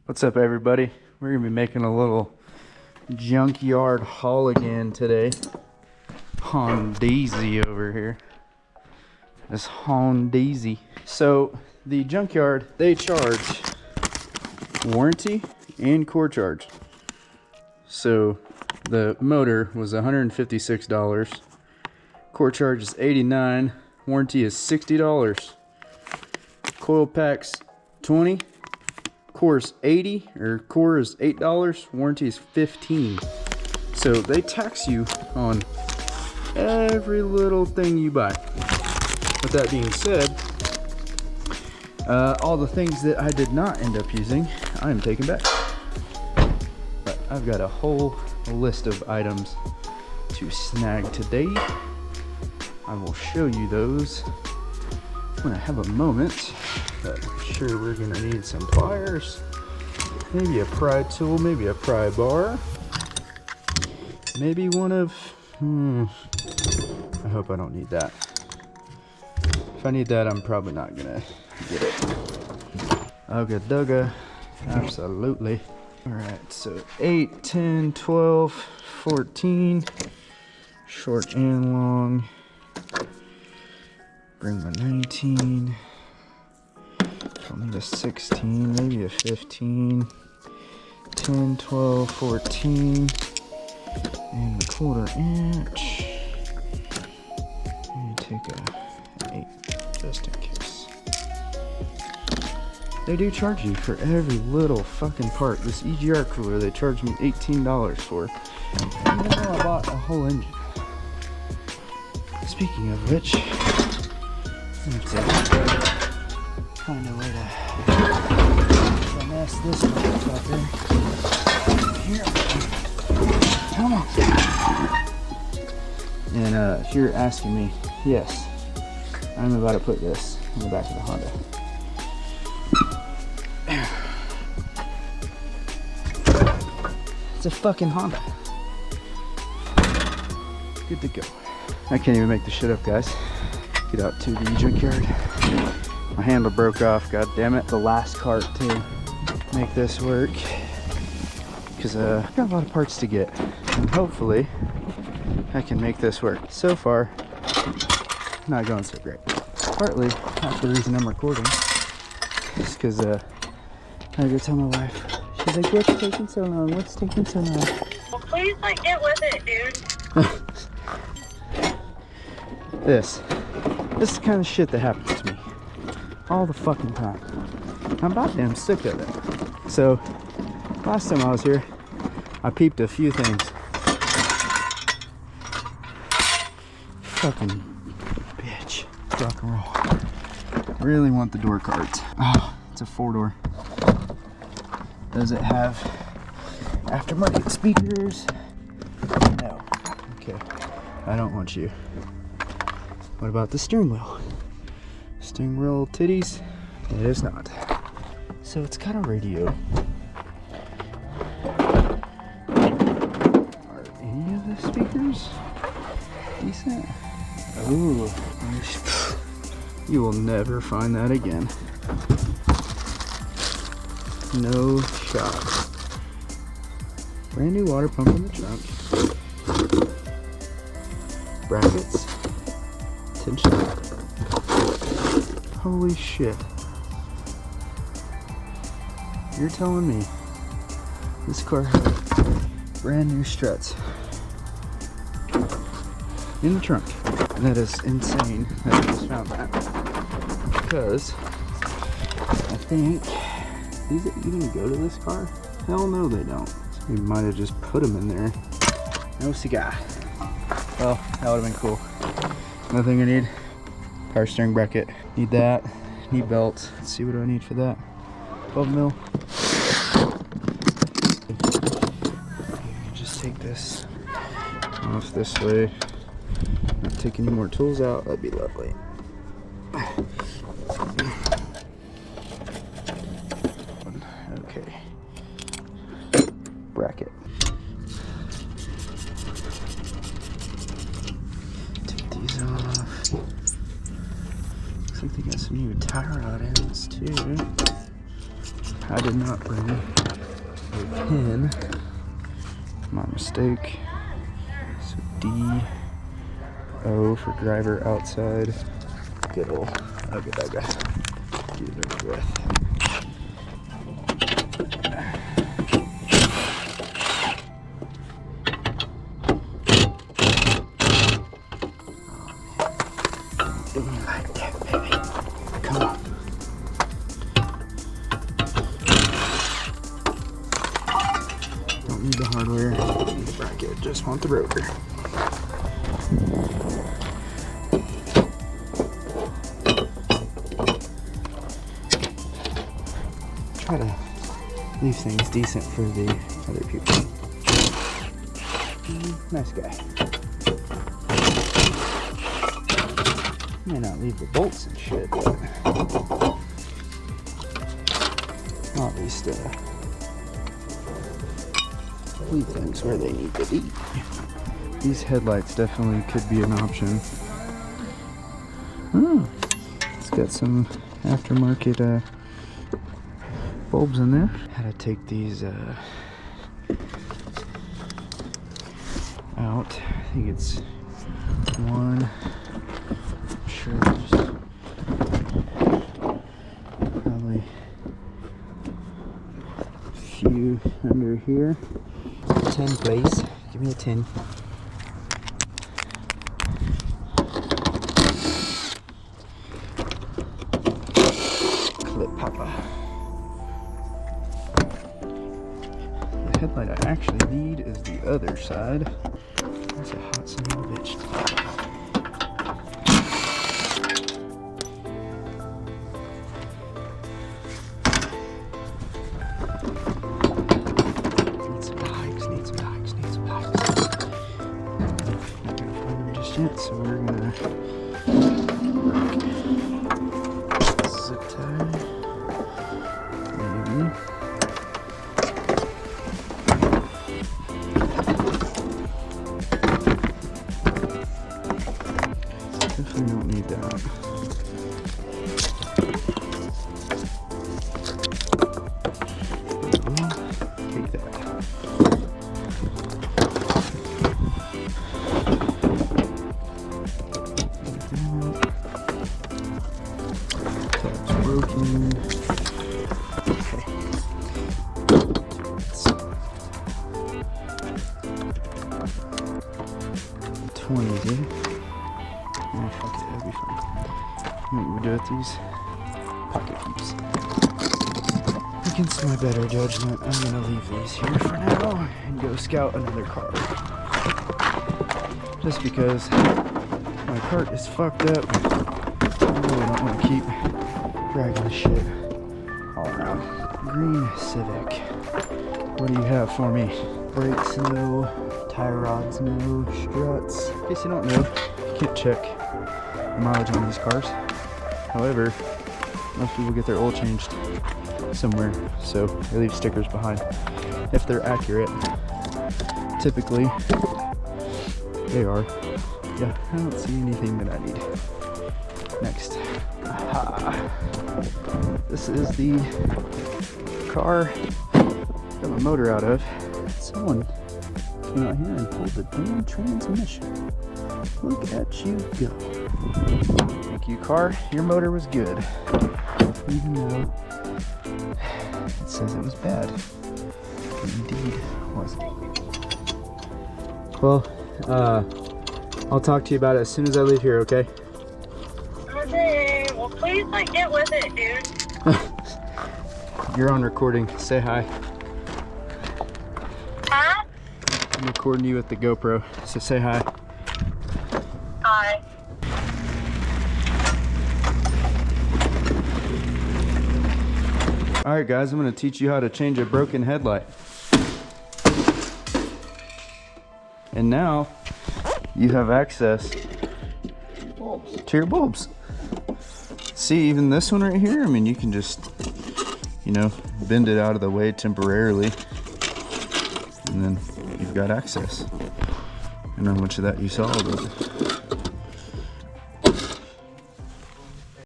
What's up, everybody? We're gonna be making a little junkyard haul again today. Hondeezy over here. This Hondeezy. So the junkyard, they charge warranty and core charge. So the motor was $156. Core charge is $89. Warranty is $60. Coil packs $20. Core is $80, or core is $8, warranty is $15. So they tax you on every little thing you buy. With that being said, all the things that I did not end up using, I am taking back. But I've got a whole list of items to snag today. I will show you those when I have a moment. But I'm sure we're gonna need some pliers, maybe a pry tool, maybe a pry bar, maybe one of, I hope I don't need that. If I need that, I'm probably not gonna get it. Ugga dugga, absolutely. All right, so 8, 10, 12, 14, short and long. Bring my 19. I'll need a 16, maybe a 15, 10, 12, 14, and a 1/4 inch. And take a 8, just in case. They do charge you for every little fucking part. This EGR cooler, they charged me $18 for, even though I bought a whole engine. Speaking of which, let's find a way to finesse this motherfucker. Here. Come on. And if you're asking me, yes, I'm about to put this in the back of the Honda. It's a fucking Honda. Good to go. I can't even make this shit up, guys. Get out to the junkyard. My handle broke off, god damn it. The last cart to make this work, because I've got a lot of parts to get, and hopefully I can make this work. So far, not going so great. Partly, half the reason I'm recording is because I go tell my wife. She's like, what's taking so long? What's taking so long? Well, please, like, get with it, dude. This is the kind of shit that happens to me all the fucking time. I'm about damn sick of it. So, last time I was here, I peeped a few things. Fucking bitch. Rock and roll. I really want the door cards. Oh, it's a 4-door. Does it have aftermarket speakers? No. Okay. I don't want you. What about the steering wheel? Steering wheel titties? It is not. So it's got a radio. Are any of the speakers decent? Ooh. You will never find that again. No shot. Brand new water pump in the trunk. Brackets. Tension. Holy shit. You're telling me this car has brand new struts in the trunk? And that is insane that I just found that. Because I think these even go to this car? Hell no, they don't. We might have just put them in there. No cigar. Well, that would have been cool. Another thing I need, power steering bracket. Need that, need belts. Let's see, what do I need for that? 12 mil. You can just take this off this way. Not take any more tools out, that'd be lovely. Okay. Bracket. Take these off. Looks like they got some new tie rod ends too. I did not bring a pin. My mistake. So D-O for driver outside. Good ol' ugga. Get it over with. Do me like that, baby. Come on. Don't need the hardware. Don't need the bracket. Just want the rotor. Try to leave things decent for the other people. Nice guy. May not leave the bolts and shit, but I'll at least leave things where they need to be. These headlights definitely could be an option. Oh, it's got some aftermarket bulbs in there. How to take these out. I think it's one. Sure, there's probably a few under here. 10, please. Give me a 10. Clip, Papa. The headlight I actually need is the other side. That's a hot son of a bitch. So we're gonna zip tie, maybe. Definitely don't need that. Take that. Broken. Okay. 20, dude. Oh, fuck it, that'll be fine. You know what we do with these? Pocket keeps. Against my better judgment, I'm gonna leave these here for now and go scout another car. Just because my cart is fucked up. I really don't want to keep dragging the shit all around. Green Civic. What do you have for me? Brakes no, tire rods no, struts. In case you don't know, you can't check the mileage on these cars. However, most people get their oil changed somewhere, so they leave stickers behind. If they're accurate, typically they are. Yeah, I don't see anything that I need. Next. Aha. This is the car got my motor out of. Someone came out here and pulled the damn transmission. Look at you go. Thank you, car. Your motor was good. Even though it says it was bad. It indeed wasn't. Well, I'll talk to you about it as soon as I leave here, okay? Okay, well please like get with it, dude. You're on recording. Say hi. Huh? I'm recording you with the GoPro, so say hi. Hi. Alright guys, I'm going to teach you how to change a broken headlight. And now you have access to your bulbs. See, even this one right here, I mean, you can just, you know, bend it out of the way temporarily, and then you've got access. I don't know how much of that you saw, but